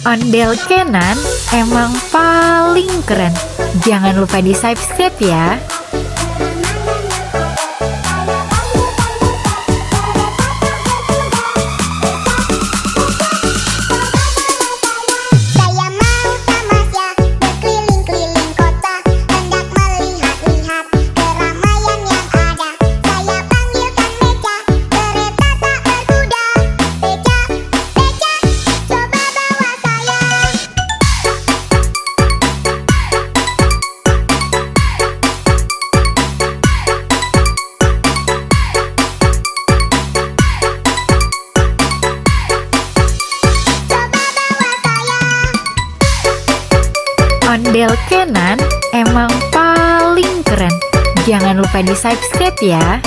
Ondel Kenan emang paling keren. Jangan lupa di subscribe ya. Saya mau tamasya berkeliling-keliling kota, hendak melihat-lihat keramaian yang ada. Saya panggilkan beca, kereta tak berkuda. Beca, beca, coba bawa saya. Coba bawa saya. Ondel Kenan emang paling keren. Jangan lupa di subscribe ya.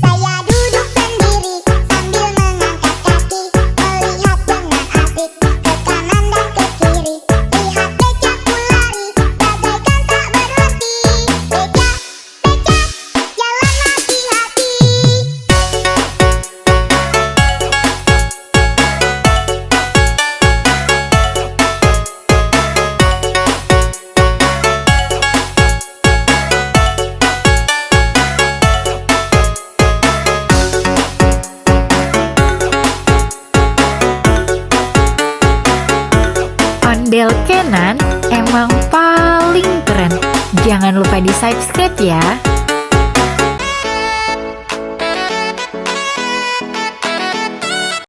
Saya duduk sendiri sambil mengangkat kaki, melihat dengan asik ke kanan dan ke kiri. Lihat becaku lari, bagaikan tak berhenti. Beca, beca, jalan hati-hati. Ondel Kenan emang paling keren. Jangan lupa di subscribe ya.